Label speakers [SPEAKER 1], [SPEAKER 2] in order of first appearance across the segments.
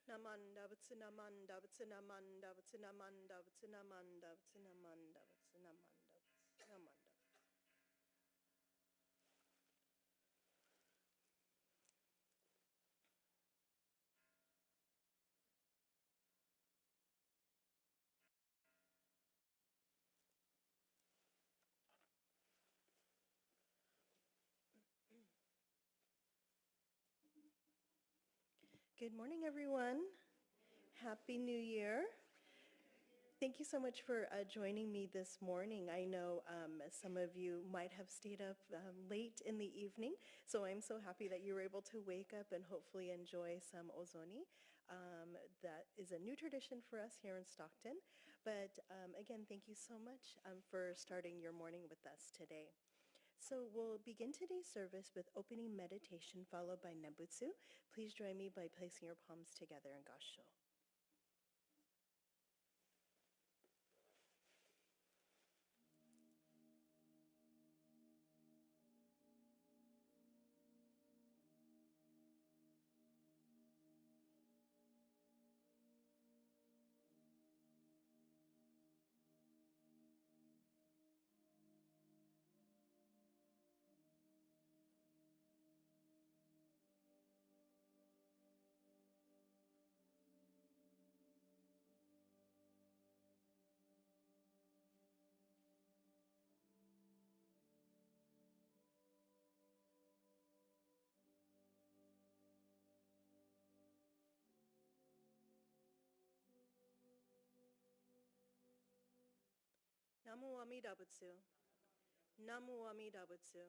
[SPEAKER 1] Namanda Vatsinamanda Vatsinamanda Vatsinamanda Vatsinamanda Vatsinamanda Vatsinamanda Vatsinamanda. Good morning, everyone. Happy New Year. Thank you so much for joining me this morning. I know some of you might have stayed up late in the evening, so I'm so happy that you were able to wake up and hopefully enjoy some ozoni. That is a new tradition for us here in Stockton. But again, thank you so much for starting your morning with us today. So we'll begin today's service with opening meditation followed by Nembutsu. Please join me by placing your palms together in Gassho. Namu Amida Butsu. Namu Amida Butsu.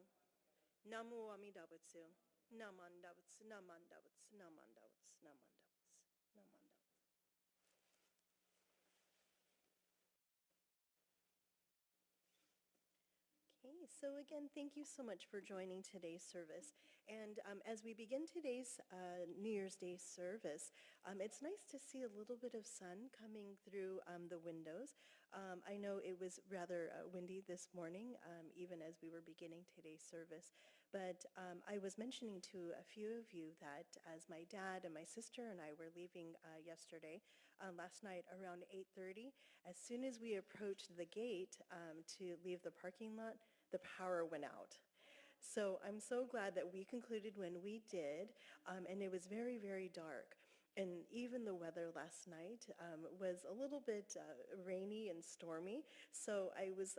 [SPEAKER 1] Namu Amida Butsu. Namanda Butsu. Namanda Butsu. Namanda Butsu. Namanda Butsu. Namanda. Okay, so again, thank you so much for joining today's service. And as we begin today's New Year's Day service, it's nice to see a little bit of sun coming through the windows. I know it was rather windy this morning, even as we were beginning today's service. But I was mentioning to a few of you that as my dad and my sister and I were leaving yesterday, last night around 8:30, as soon as we approached the gate to leave the parking lot, the power went out. So I'm so glad that we concluded when we did, and it was very, very dark. And even the weather last night was a little bit rainy and stormy. So I was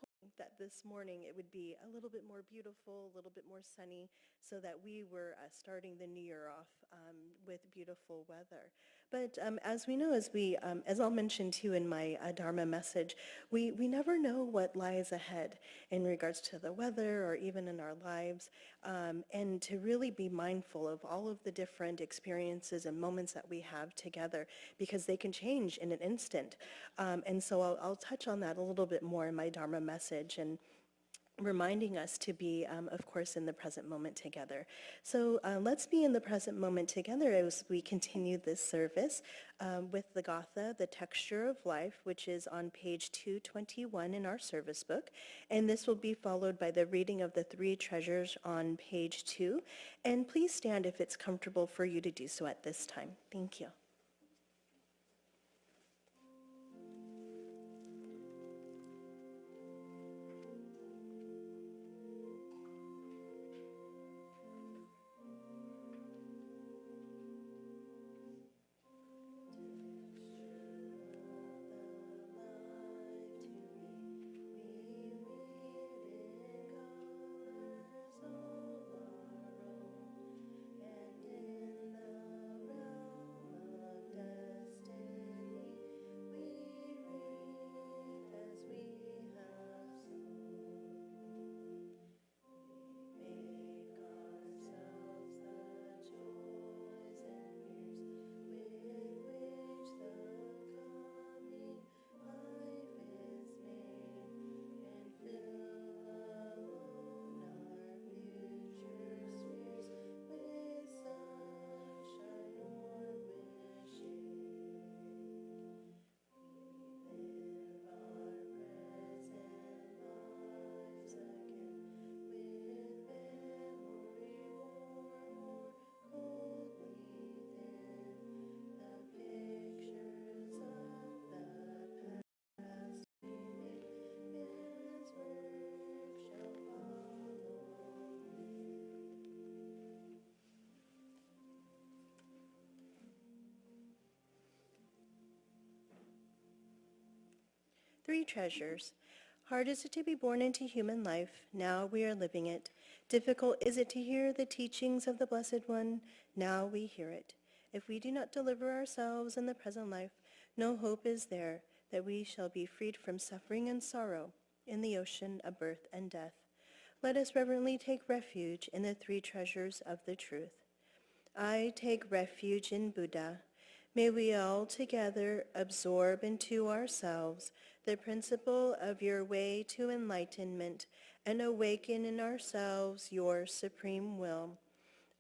[SPEAKER 1] hoping that this morning it would be a little bit more beautiful, a little bit more sunny, so that we were starting the new year off with beautiful weather. But as we know, as I'll mention too in my Dharma message, we never know what lies ahead in regards to the weather or even in our lives, and to really be mindful of all of the different experiences and moments that we have together, because they can change in an instant. And so I'll touch on that a little bit more in my Dharma message, and reminding us to be, of course, in the present moment together. So let's be in the present moment together as we continue this service with the Gatha, The Texture of Life, which is on page 221 in our service book. And this will be followed by the reading of the three treasures on page 2. And please stand if it's comfortable for you to do so at this time. Thank you. Three treasures. Hard is it to be born into human life, now we are living it. Difficult is it to hear the teachings of the Blessed One, now we hear it. If we do not deliver ourselves in the present life, no hope is there that we shall be freed from suffering and sorrow in the ocean of birth and death. Let us reverently take refuge in the three treasures of the truth. I take refuge in Buddha. May we all together absorb into ourselves the principle of your way to enlightenment and awaken in ourselves your supreme will.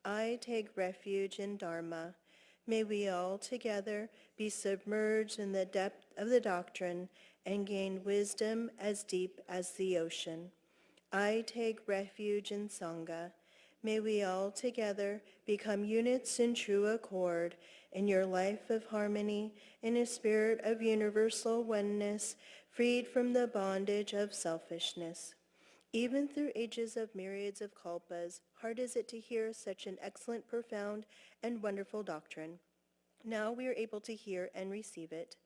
[SPEAKER 1] I take refuge in Dharma. May we all together be submerged in the depth of the doctrine and gain wisdom as deep as the ocean. I take refuge in Sangha. May we all together become units in true accord in your life of harmony, in a spirit of universal oneness, freed from the bondage of selfishness. Even through ages of myriads of kalpas, hard is it to hear such an excellent, profound, and wonderful doctrine. Now we are able to hear and receive it.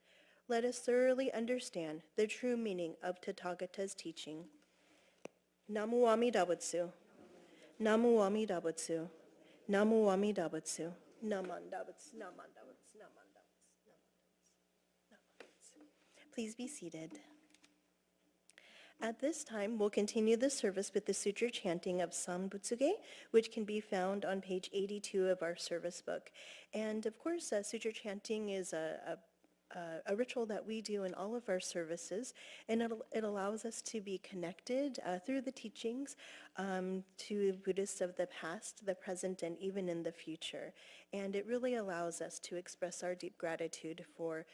[SPEAKER 1] Let us thoroughly understand the true meaning of Tathagata's teaching. Namu Amida Butsu. Namu Amida Butsu. Namu Amida Butsu. Namanda Butsu. Namanda Butsu. Namanda Butsu. Please be seated. At this time, we'll continue the service with the sutra chanting of Sanbutsuge, which can be found on page 82 of our service book. And of course, sutra chanting is a ritual that we do in all of our services, and it allows us to be connected through the teachings to Buddhists of the past, the present, and even in the future. And it really allows us to express our deep gratitude for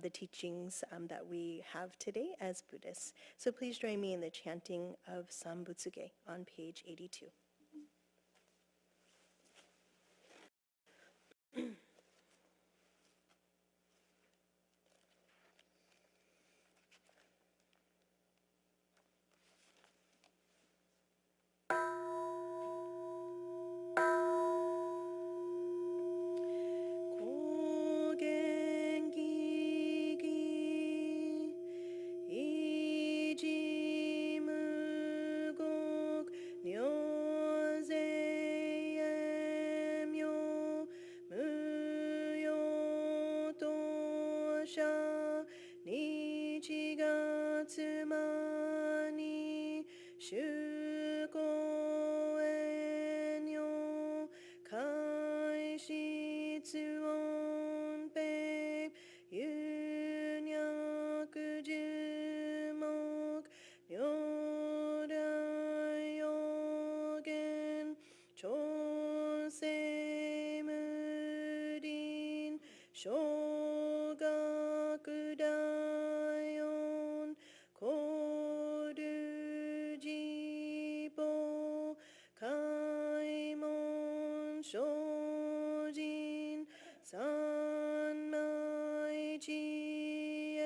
[SPEAKER 1] the teachings that we have today as Buddhists. So please join me in the chanting of Sanbutsuge on page 82. Shogakudayon Korujibo Kaimon Shojin Sanmai Chie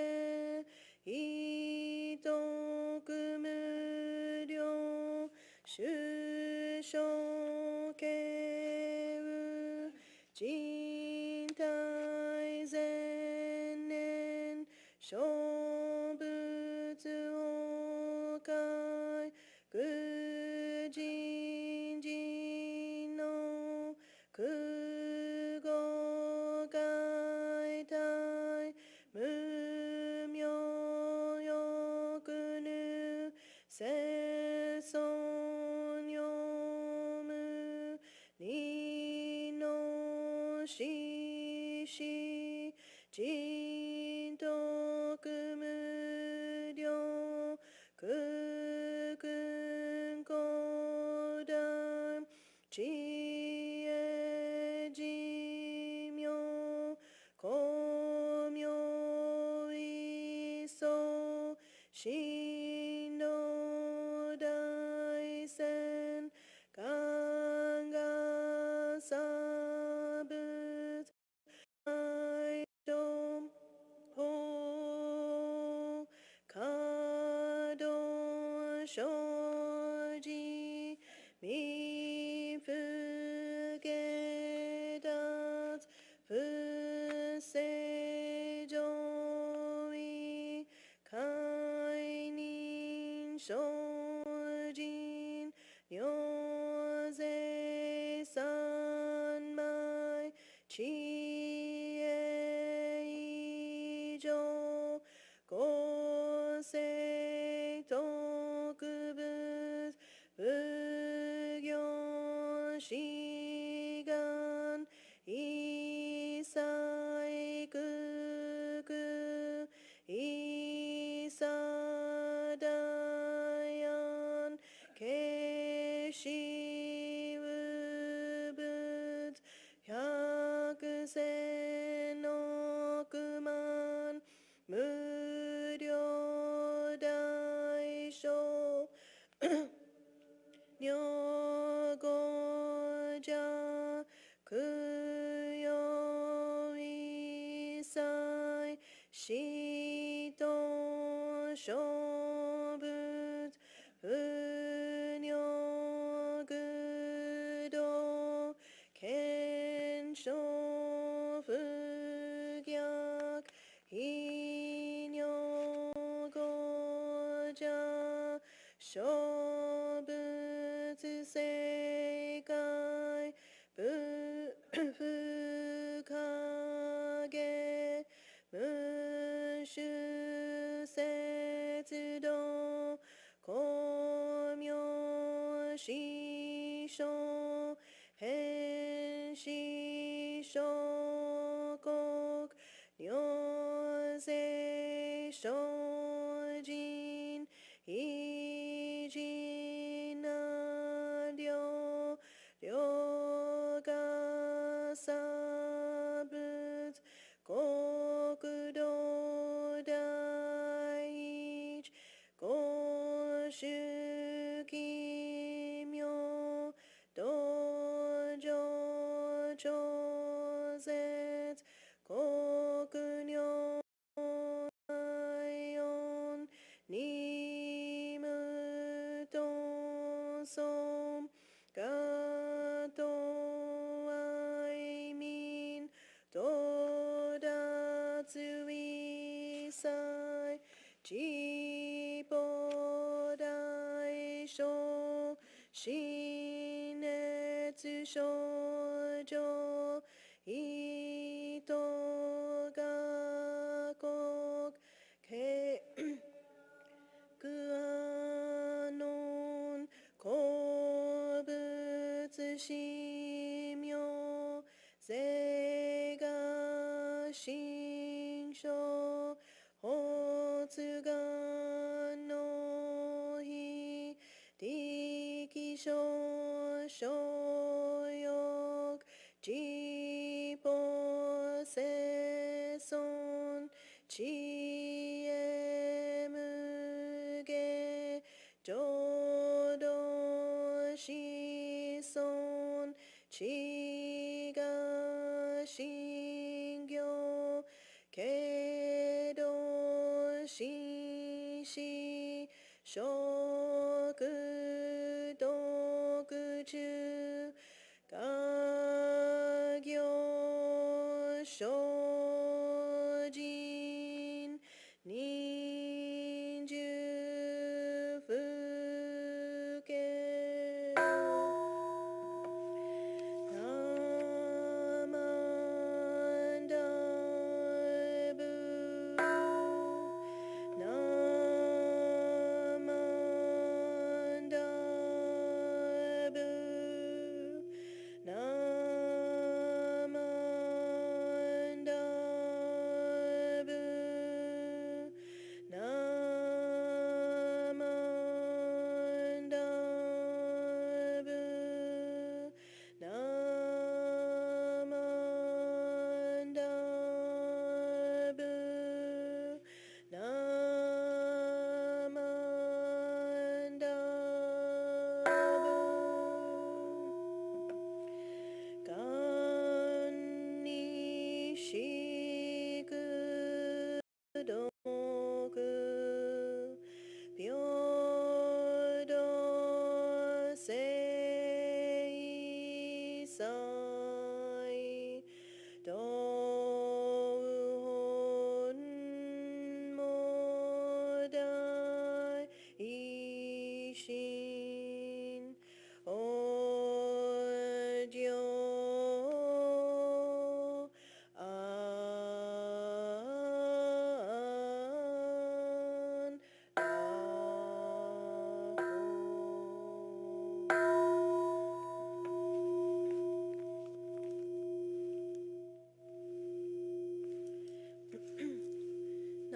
[SPEAKER 1] Itokumuryo Shushokeru Jintai Zennen Shobutsu Okai Gujin Jino Kugo Gaitai Mumyo Yokunu Seson Yomu Nino Shishi Jintokumuryo Kukun Kodai Chie Jimyo Komyo Iso Shindo Daisen Ganga Sabut Dom Ho Kado Shoji Mi Fugedat Fusejoi Kainin Shojin Nyoze Sanmai Chie Ijo しがんいさいくくいさだやんけしうぶつ百千億万無量大小女語者供養一切死と小仏不尿愚道検証不逆非尿語者小仏世界不影無種節道光明師匠変師匠国尿税精進異人な量量が差仏国土第一五種奇妙道場超絶国尿四二無と尊がと愛民と脱微細地方大小心熱症状意図が国クアノン鉱物神妙税が神書発願の非力小小欲自母生存知恵無下浄土子孫知が信行経度心死食毒中家業精進忍術不敬ナマンダブナマンダブナマンダ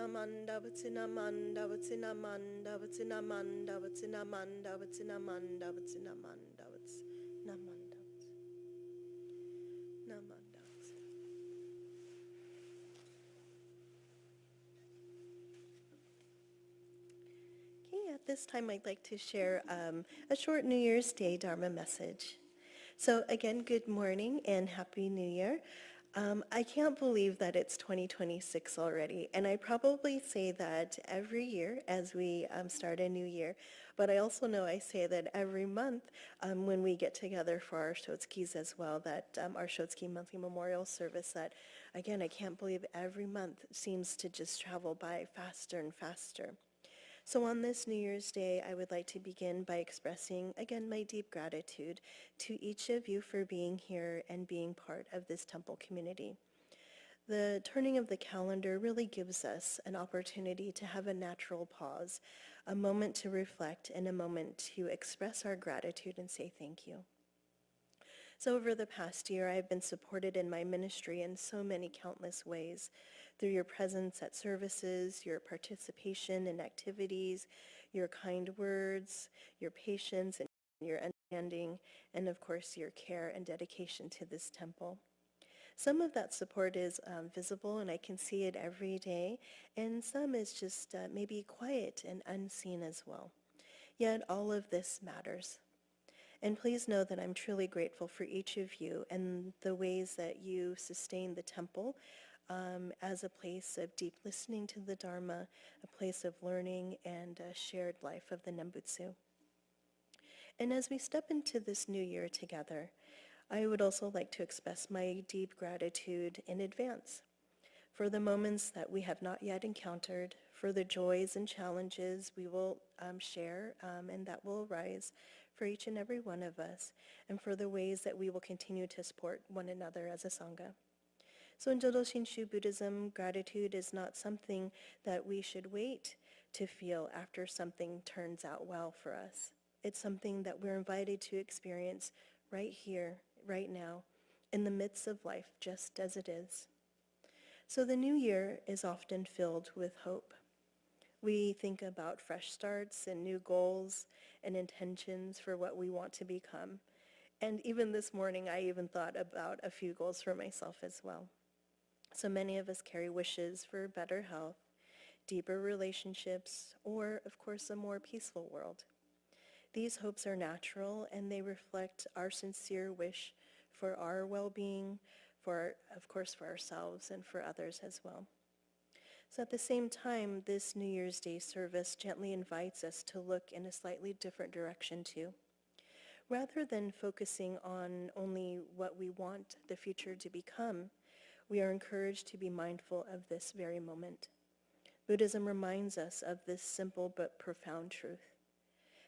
[SPEAKER 1] Vatsinamanda, Vatsinamanda, Vatsinamanda, Vatsinamanda, Vatsinamanda, Vatsinamanda, Vatsinamanda, Vatsinamanda, Namanda. Okay, at this time I'd like to share a short New Year's Day Dharma message. So again, good morning and Happy New Year. I can't believe that it's 2026 already, and I probably say that every year as we start a new year, but I also know I say that every month when we get together for our Shotskis as well, that our Shotski monthly memorial service, that again, I can't believe every month seems to just travel by faster and faster. So on this New Year's Day, I would like to begin by expressing, again, my deep gratitude to each of you for being here and being part of this temple community. The turning of the calendar really gives us an opportunity to have a natural pause, a moment to reflect, and a moment to express our gratitude and say thank you. So over the past year, I've been supported in my ministry in so many countless ways, through your presence at services, your participation in activities, your kind words, your patience and your understanding, and of course your care and dedication to this temple. Some of that support is visible and I can see it every day, and some is just maybe quiet and unseen as well. Yet all of this matters. And please know that I'm truly grateful for each of you and the ways that you sustain the temple as a place of deep listening to the Dharma, a place of learning and a shared life of the Nembutsu. And as we step into this new year together, I would also like to express my deep gratitude in advance for the moments that we have not yet encountered, for the joys and challenges we will share and that will arise for each and every one of us, and for the ways that we will continue to support one another as a Sangha. So in Jodo Shinshu Buddhism, gratitude is not something that we should wait to feel after something turns out well for us. It's something that we're invited to experience right here, right now, in the midst of life, just as it is. So the new year is often filled with hope. We think about fresh starts and new goals and intentions for what we want to become. And even this morning, I even thought about a few goals for myself as well. So many of us carry wishes for better health, deeper relationships, or, of course, a more peaceful world. These hopes are natural, and they reflect our sincere wish for our well-being, of course, for ourselves and for others as well. So at the same time, this New Year's Day service gently invites us to look in a slightly different direction too. Rather than focusing on only what we want the future to become, we are encouraged to be mindful of this very moment. Buddhism reminds us of this simple but profound truth,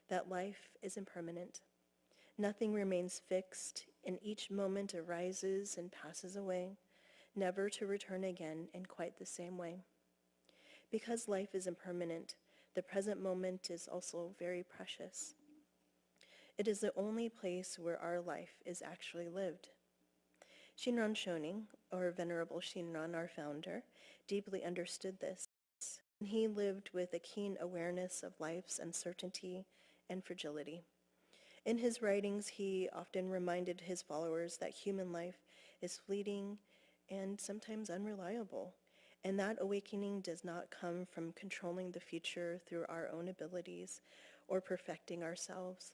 [SPEAKER 1] that life is impermanent. Nothing remains fixed, and each moment arises and passes away, never to return again in quite the same way. Because life is impermanent, the present moment is also very precious. It is the only place where our life is actually lived. Shinran Shonin, or Venerable Shinran, our founder, deeply understood this. He lived with a keen awareness of life's uncertainty and fragility. In his writings, he often reminded his followers that human life is fleeting and sometimes unreliable, and that awakening does not come from controlling the future through our own abilities or perfecting ourselves.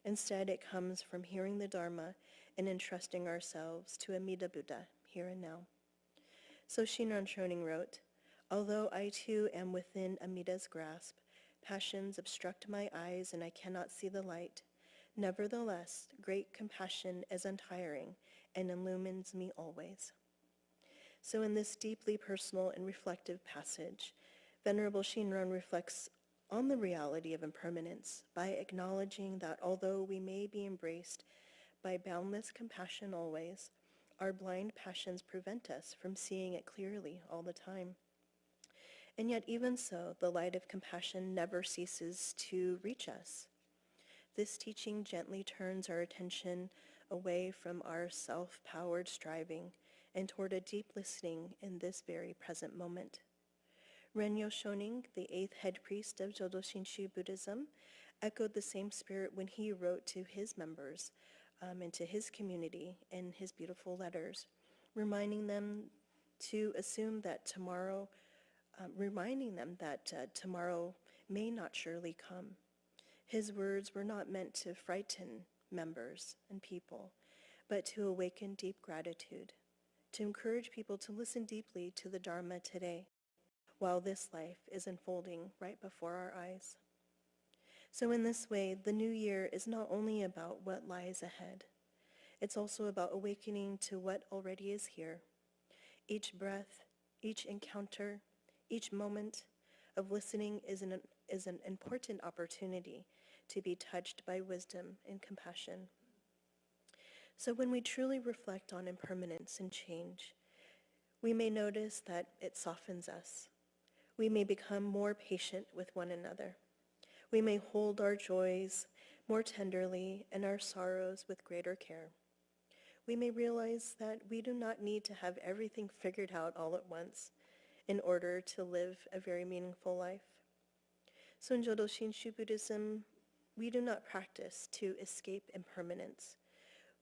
[SPEAKER 1] Instead, it comes from hearing the Dharma and entrusting ourselves to Amida Buddha, here and now. So Shinran Shonin wrote, "Although I too am within Amida's grasp, passions obstruct my eyes and I cannot see the light. Nevertheless, great compassion is untiring and illumines me always." So in this deeply personal and reflective passage, Venerable Shinran reflects on the reality of impermanence by acknowledging that although we may be embraced by boundless compassion always, our blind passions prevent us from seeing it clearly all the time. And yet even so, the light of compassion never ceases to reach us. This teaching gently turns our attention away from our self-powered striving and toward a deep listening in this very present moment. Renyo Shonin, the 8th head priest of Jodo Shinshu Buddhism, echoed the same spirit when he wrote to his members and to his community in his beautiful letters, reminding them to assume that tomorrow, tomorrow may not surely come. His words were not meant to frighten members and people, but to awaken deep gratitude, to encourage people to listen deeply to the Dharma today, while this life is unfolding right before our eyes. So in this way, the new year is not only about what lies ahead, it's also about awakening to what already is here. Each breath, each encounter, each moment of listening is an important opportunity to be touched by wisdom and compassion. So when we truly reflect on impermanence and change, we may notice that it softens us. We may become more patient with one another. We may hold our joys more tenderly and our sorrows with greater care. We may realize that we do not need to have everything figured out all at once in order to live a very meaningful life. So in Jodo Shinshu Buddhism, we do not practice to escape impermanence,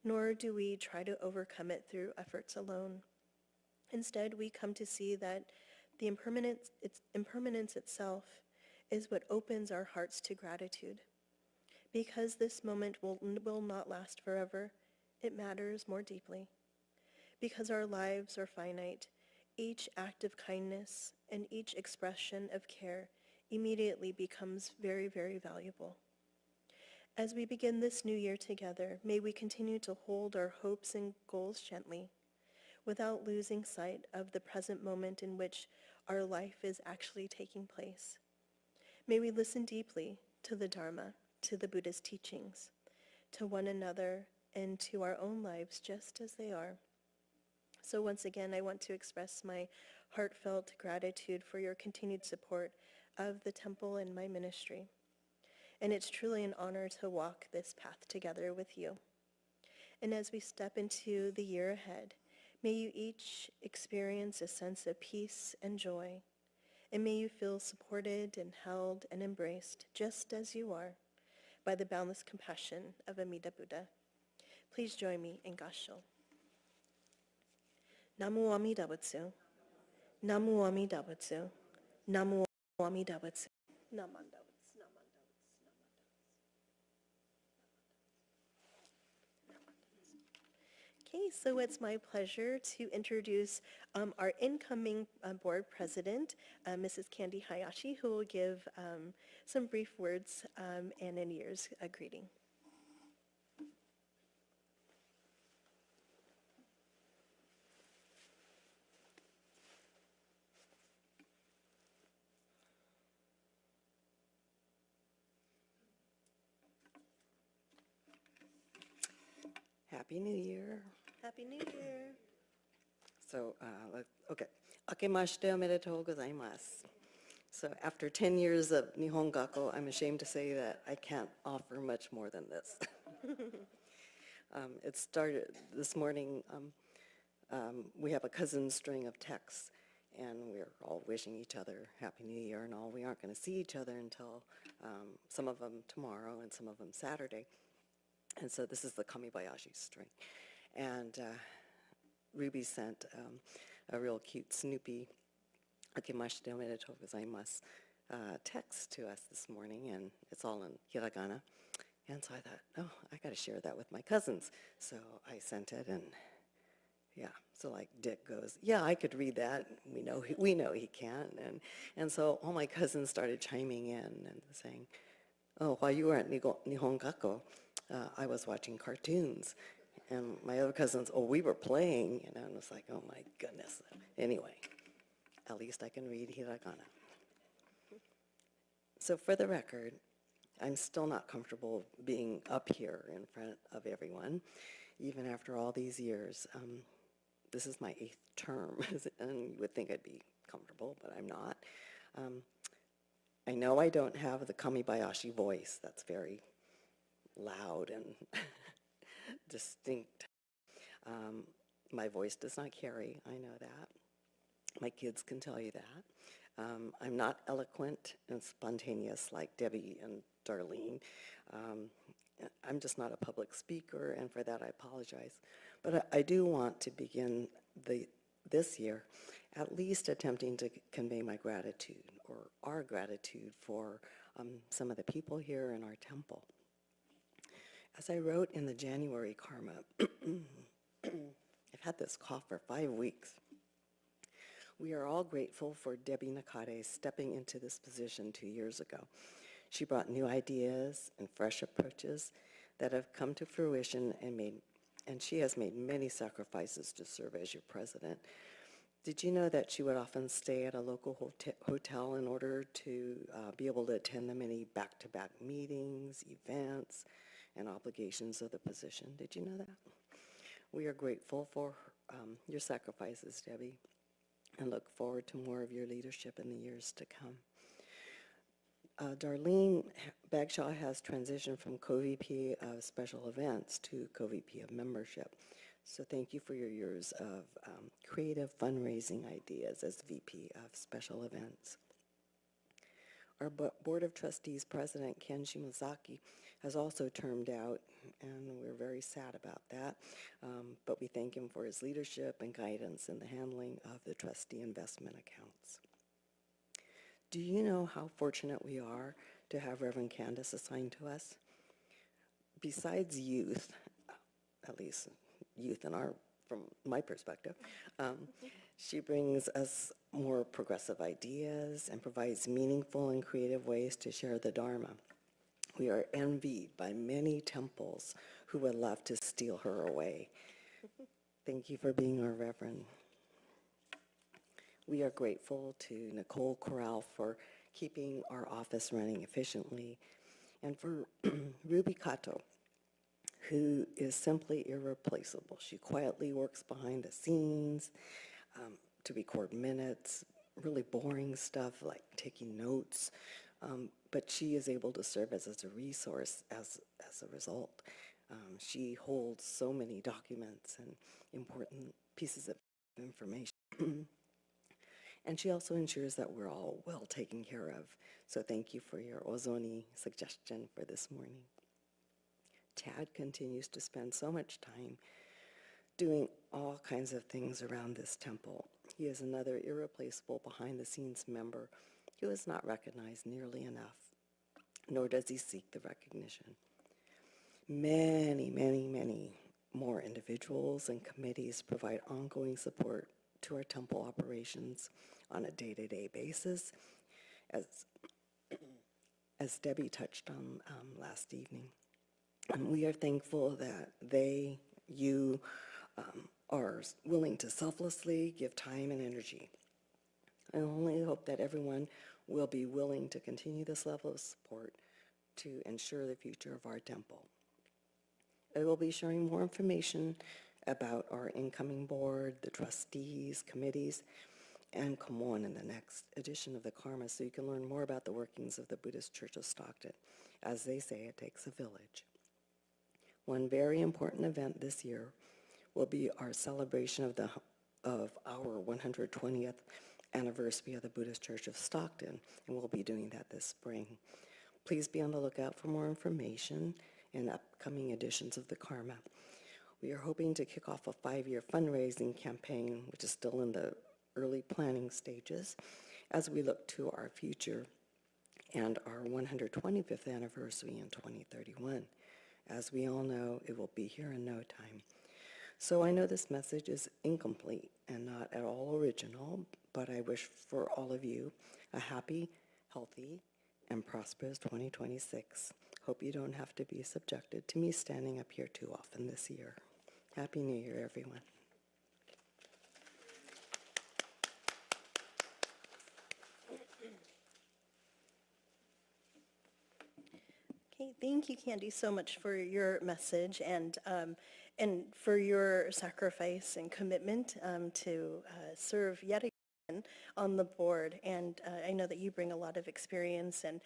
[SPEAKER 1] nor do we try to overcome it through efforts alone. Instead, we come to see that the impermanence itself is what opens our hearts to gratitude. Because this moment will not last forever, it matters more deeply. Because our lives are finite, each act of kindness and each expression of care immediately becomes very, very valuable. As we begin this new year together, may we continue to hold our hopes and goals gently, without losing sight of the present moment in which our life is actually taking place. May we listen deeply to the Dharma, to the Buddha's teachings, to one another, and to our own lives just as they are. So once again, I want to express my heartfelt gratitude for your continued support of the temple and my ministry. And it's truly an honor to walk this path together with you. And as we step into the year ahead, may you each experience a sense of peace and joy, and may you feel supported and held and embraced just as you are by the boundless compassion of Amida Buddha. Please join me in Gassho. Namu Amida Butsu. Namu Amida Butsu. Namu Amida Butsu. Namanda. Okay, so it's my pleasure to introduce our incoming board president, Mrs. Candy Hayashi, who will give some brief words and a New Year's greeting.
[SPEAKER 2] Happy New Year.
[SPEAKER 1] Happy New Year.
[SPEAKER 2] So, okay. Akemashite omedetou gozaimasu. So after 10 years of Nihon Gakko, I'm ashamed to say that I can't offer much more than this. It started this morning. We have a cousin string of texts, and we're all wishing each other Happy New Year and all. We aren't going to see each other until some of them tomorrow and some of them Saturday. And so this is the Kamibayashi string. And Ruby sent a real cute Snoopy Akemashite omedetou gozaimasu text to us this morning, and it's all in hiragana. And so I thought, oh, I got to share that with my cousins. So I sent it, and yeah, so like Dick goes, yeah, I could read that. We know he can. And so all my cousins started chiming in and saying, oh, while you were at Nihon Gakko, I was watching cartoons. And my other cousins, oh, we were playing. And I was like, oh my goodness. Anyway, at least I can read hiragana. So for the record, I'm still not comfortable being up here in front of everyone, even after all these years. This is my 8th term, and you would think I'd be comfortable, but I'm not. I know I don't have the Kamibayashi voice. That's very loud and distinct. My voice does not carry, I know that. My kids can tell you that. I'm not eloquent and spontaneous like Debbie and Darlene. Um, I'm just not a public speaker, and for that I apologize. But I do want to begin this year at least attempting to convey my gratitude, or our gratitude, for some of the people here in our temple. As I wrote in the January Karma, I've had this cough for 5 weeks. We are all grateful for Debbie Nakade stepping into this position 2 years ago. She brought new ideas and fresh approaches that have come to fruition, and she has made many sacrifices to serve as your president. Did you know that she would often stay at a local hotel in order to be able to attend the many back-to-back meetings, events, and obligations of the position? Did you know that? We are grateful for your sacrifices, Debbie, and look forward to more of your leadership in the years to come. Darlene Bagshaw has transitioned from co-VP of special events to co-VP of membership. So thank you for your years of creative fundraising ideas as VP of special events. Our Board of Trustees President, Ken Shimazaki, has also termed out, and we're very sad about that, but we thank him for his leadership and guidance in the handling of the trustee investment accounts. Do you know how fortunate we are to have Reverend Candace assigned to us? Besides youth, at least youth from my perspective, she brings us more progressive ideas and provides meaningful and creative ways to share the Dharma. We are envied by many temples who would love to steal her away. Thank you for being our Reverend. We are grateful to Nicole Corral for keeping our office running efficiently, and for Ruby Kato, who is simply irreplaceable. She quietly works behind the scenes to record minutes, really boring stuff like taking notes, but she is able to serve as a resource as a result. She holds so many documents and important pieces of information. And she also ensures that we're all well taken care of. So thank you for your Ozoni suggestion for this morning. Tad continues to spend so much time doing all kinds of things around this temple. He is another irreplaceable behind-the-scenes member who is not recognized nearly enough, nor does he seek the recognition. Many, many, many more individuals and committees provide ongoing support to our temple operations on a day-to-day basis, as Debbie touched on last evening. And we are thankful that you are willing to selflessly give time and energy. I only hope that everyone will be willing to continue this level of support to ensure the future of our temple. I will be sharing more information about our incoming board, the trustees, committees, and Kumon in the next edition of the Karma, so you can learn more about the workings of the Buddhist Church of Stockton. As they say, it takes a village. One very important event this year will be our celebration of our 120th anniversary of the Buddhist Church of Stockton, and we'll be doing that this spring. Please be on the lookout for more information in upcoming editions of the Karma. We are hoping to kick off a 5-year fundraising campaign, which is still in the early planning stages, as we look to our future and our 125th anniversary in 2031. As we all know, it will be here in no time. So I know this message is incomplete and not at all original, but I wish for all of you a happy, healthy, and prosperous 2026. Hope you don't have to be subjected to me standing up here too often this year. Happy New Year, everyone.
[SPEAKER 1] Okay, thank you, Candy, so much for your message and for your sacrifice and commitment to serve yet again on the board. And I know that you bring a lot of experience and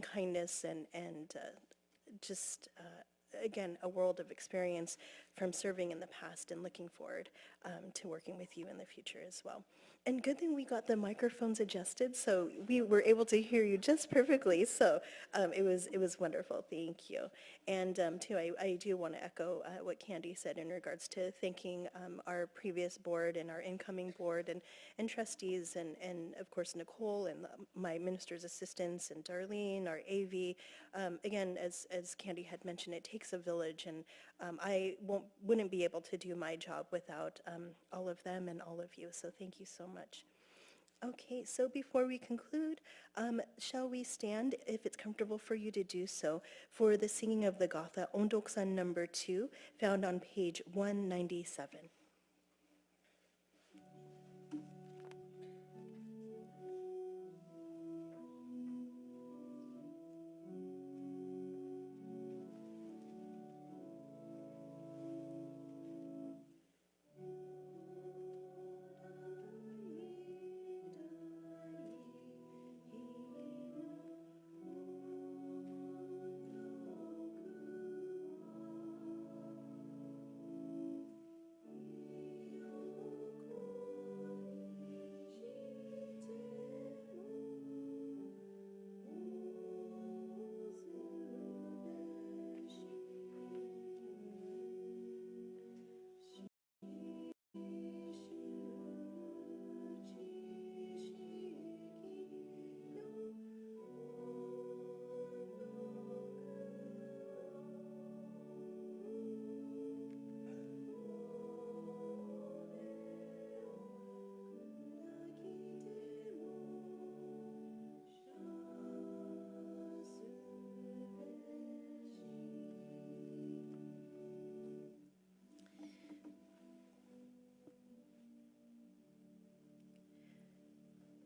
[SPEAKER 1] kindness and just again, a world of experience from serving in the past and looking forward to working with you in the future as well. And good thing we got the microphones adjusted, so we were able to hear you just perfectly. So it was wonderful. Thank you. And too, I do want to echo what Candy said in regards to thanking our previous board and our incoming board and trustees and of course Nicole and my minister's assistants and Darlene, our AV. Again, as Candy had mentioned, it takes a village, and I wouldn't be able to do my job without all of them and all of you. So thank you so much. Okay, so before we conclude, shall we stand, if it's comfortable for you to do so, for the singing of the Gatha, Ondoksan number 2, found on page 197.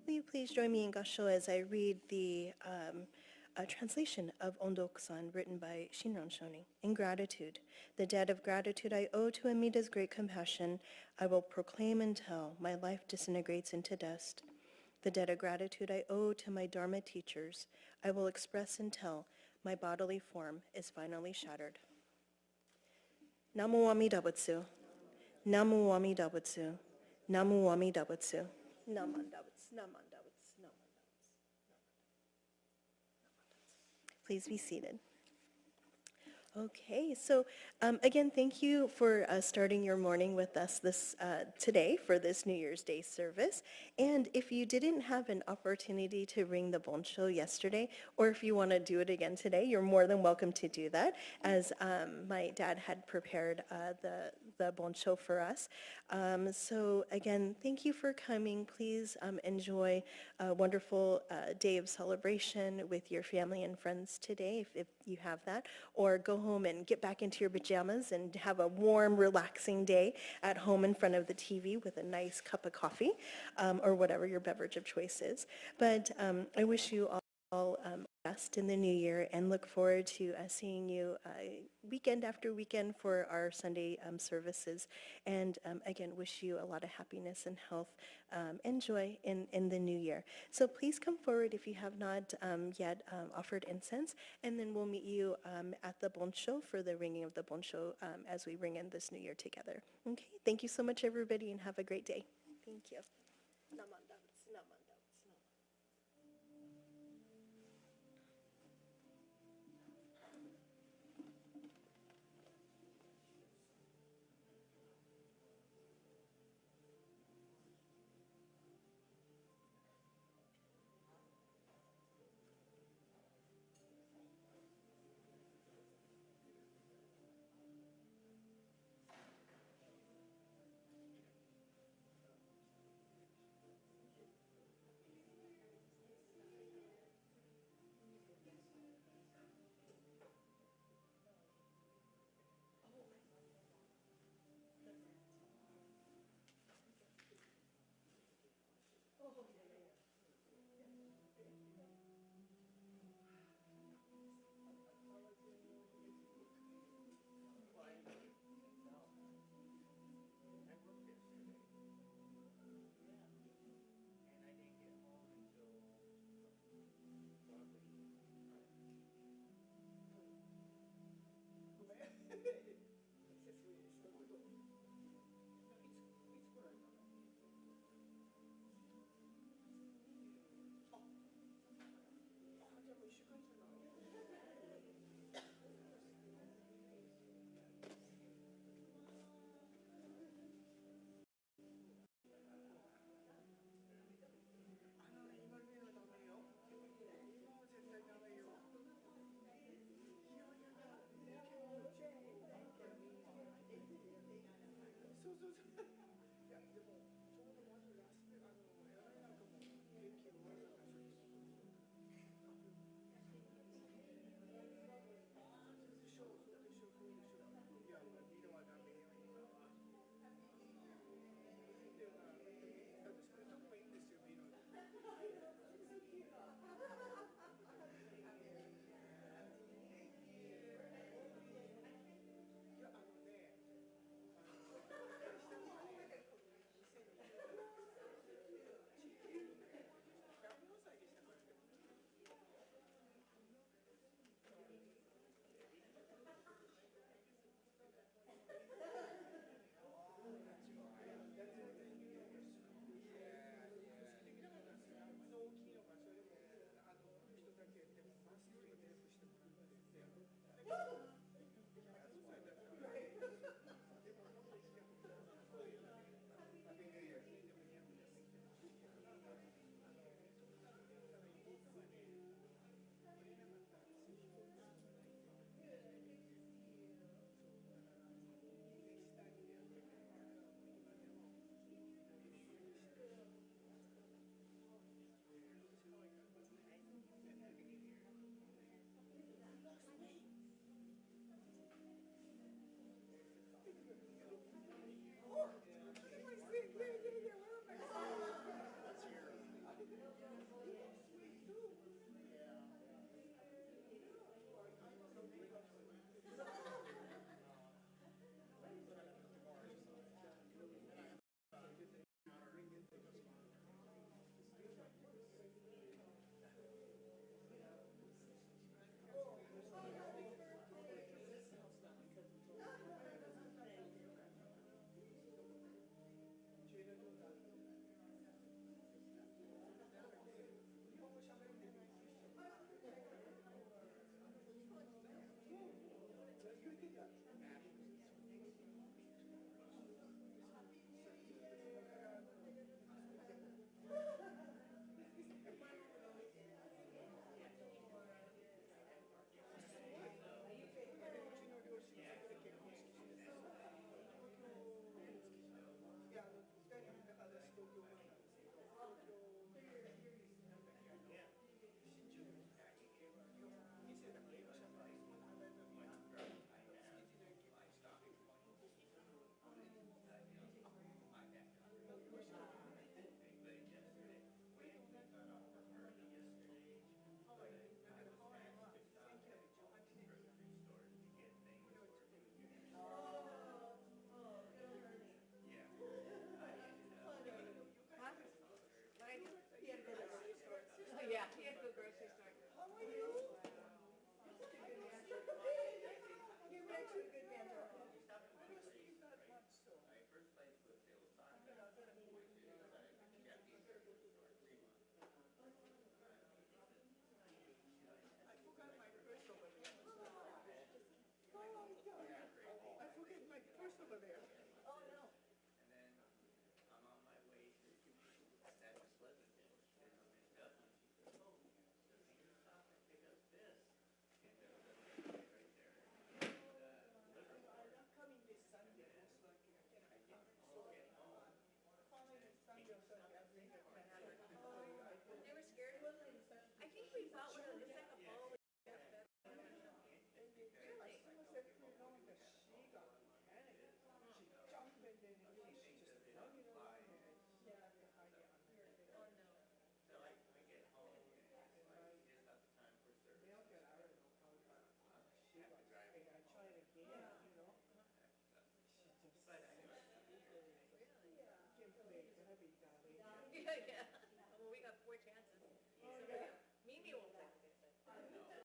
[SPEAKER 1] Will you please join me in Gassho as I read the translation of Ondoksan written by Shinran Shoni. In gratitude, the debt of gratitude I owe to Amida's great compassion, I will proclaim and tell, my life disintegrates into dust. The debt of gratitude I owe to my Dharma teachers, I will express and tell, my bodily form is finally shattered. Namu Amida Butsu. Namu Amida Butsu. Namu Amida Butsu. Namandavats, namandavats, namandavats. Please be seated. Okay, so again, thank you for starting your morning with us today for this New Year's Day service. And if you didn't have an opportunity to ring the bonsho yesterday, or if you want to do it again today, you're more than welcome to do that, as my dad had prepared the bonsho for us. So again, thank you for coming. Please enjoy a wonderful day of celebration with your family and friends today, if you have that, or go home and get back into your pajamas and have a warm, relaxing day at home in front of the TV with a nice cup of coffee, or whatever your beverage of choice is. But I wish you all best in the new year and look forward to seeing you weekend after weekend for our Sunday services. And again, wish you a lot of happiness and health and joy in the new year. So please come forward if you have not yet offered incense, and then we'll meet you at the bonsho for the ringing of the bonsho as we ring in this new year together. Okay, thank you so much, everybody, and have a great day. Thank you. Namanda.